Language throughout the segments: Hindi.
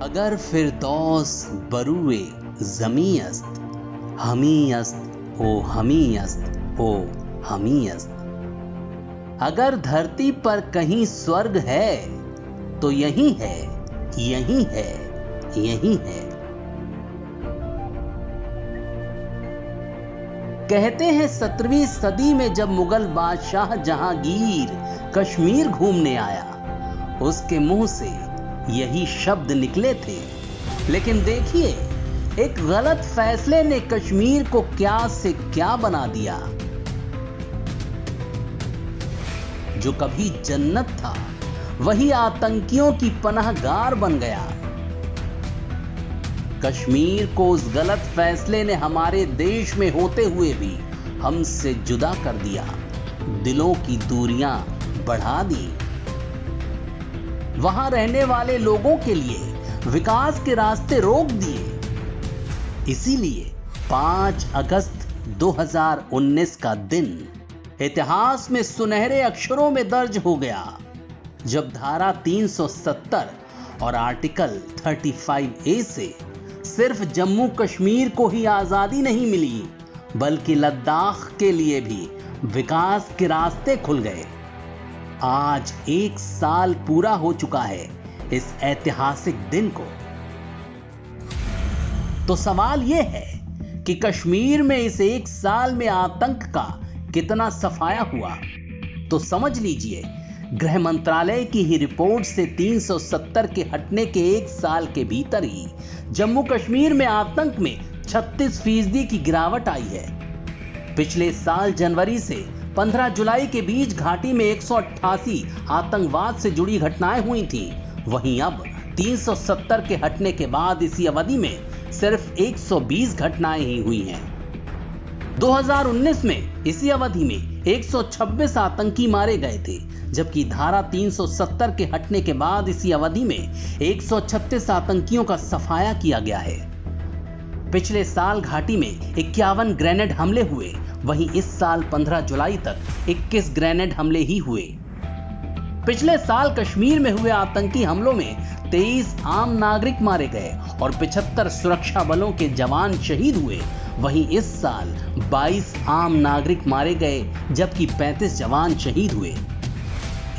अगर फिरदौस बरूए ज़मी अस्त, हमी अस्त ओ हमी अस्त ओ हमी अस्त। अगर धरती पर कहीं स्वर्ग है तो यही है, यही है, यही है। कहते हैं 17वीं सदी में जब मुगल बादशाह जहांगीर कश्मीर घूमने आया, उसके मुंह से यही शब्द निकले थे। लेकिन देखिए, एक गलत फैसले ने कश्मीर को क्या से क्या बना दिया। जो कभी जन्नत था वही आतंकियों की पनाहगार बन गया। कश्मीर को उस गलत फैसले ने हमारे देश में होते हुए भी हमसे जुदा कर दिया, दिलों की दूरियां बढ़ा दी। वहां रहने वाले लोगों के लिए विकास के रास्ते रोक दिए। इसीलिए 5 अगस्त 2019 का दिन इतिहास में सुनहरे अक्षरों में दर्ज हो गया, जब धारा 370 और आर्टिकल 35A से सिर्फ जम्मू कश्मीर को ही आजादी नहीं मिली, बल्कि लद्दाख के लिए भी विकास के रास्ते खुल गए। आज 1 साल पूरा हो चुका है इस ऐतिहासिक दिन को। तो सवाल यह है कि कश्मीर में इस 1 साल में आतंक का कितना सफाया हुआ। तो समझ लीजिए, गृह मंत्रालय की ही रिपोर्ट से 370 के हटने के 1 साल के भीतर ही जम्मू कश्मीर में आतंक में 36% की गिरावट आई है। पिछले साल जनवरी से 15 जुलाई के बीच घाटी में 188 आतंकवाद से जुड़ी घटनाएं हुई थी। वहीं अब 370 के हटने के बाद इसी अवधि में सिर्फ 120 घटनाएं ही हुई हैं। 2019 में इसी अवधि में 126 आतंकी मारे गए थे, जबकि धारा 370 के हटने के बाद इसी अवधि में 136 आतंकियों का सफाया किया गया है। पिछले साल घाटी में 51 ग्रेनेड हमले हुए, वहीं इस साल 15 जुलाई तक 21 ग्रेनेड हमले ही हुए। पिछले साल कश्मीर में हुए आतंकी हमलों में 23 आम नागरिक मारे गए और 75 सुरक्षा बलों के जवान शहीद हुए। वहीं इस साल 22 आम नागरिक मारे गए, जबकि 35 जवान शहीद हुए।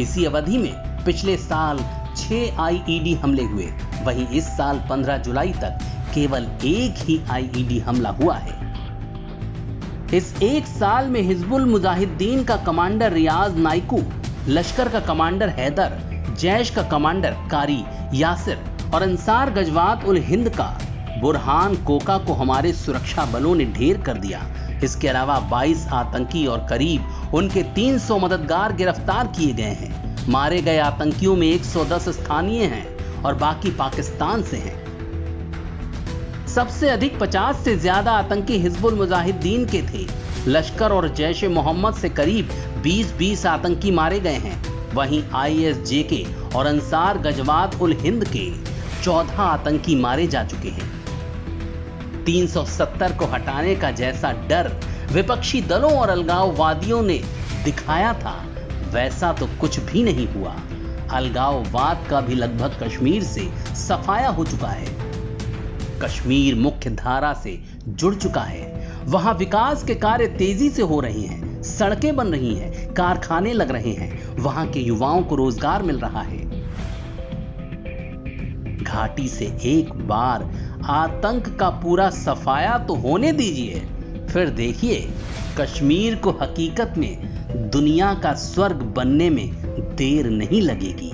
इसी अवधि में पिछले साल 6 IED हमले हुए, वहीं इस साल 15 जुलाई तक केवल 1 ही IED हमला हुआ है। इस 1 साल में हिजबुल मुजाहिदीन का कमांडर रियाज नाइकू, लश्कर का कमांडर हैदर, जैश का कमांडर कारी यासिर और अंसार गजवात उल हिंद का बुरहान कोका को हमारे सुरक्षा बलों ने ढेर कर दिया। इसके अलावा 22 आतंकी और करीब उनके 300 मददगार गिरफ्तार किए गए हैं। मारे गए आतंकियों में 110 स्थानीय हैं और बाकी पाकिस्तान से हैं। सबसे अधिक 50 से ज्यादा आतंकी हिजबुल मुजाहिदीन के थे। लश्कर और जैश ए मोहम्मद से करीब 20 आतंकी मारे गए हैं। वहीं ISJK और अंसार गजवात उल हिंद के 14 आतंकी मारे जा चुके हैं। 370 को हटाने का जैसा डर विपक्षी दलों और अलगाववादियों ने दिखाया था, वैसा तो कुछ भी नहीं हुआ। अलगाववाद का भी लगभग कश्मीर से सफाया हो चुका है। कश्मीर मुख्य धारा से जुड़ चुका है। वहां विकास के कार्य तेजी से हो रहे हैं, सड़कें बन रही हैं, कारखाने लग रहे हैं, वहां के युवाओं को रोजगार मिल रहा है। घाटी से एक बार आतंक का पूरा सफाया तो होने दीजिए, फिर देखिए कश्मीर को हकीकत में दुनिया का स्वर्ग बनने में देर नहीं लगेगी।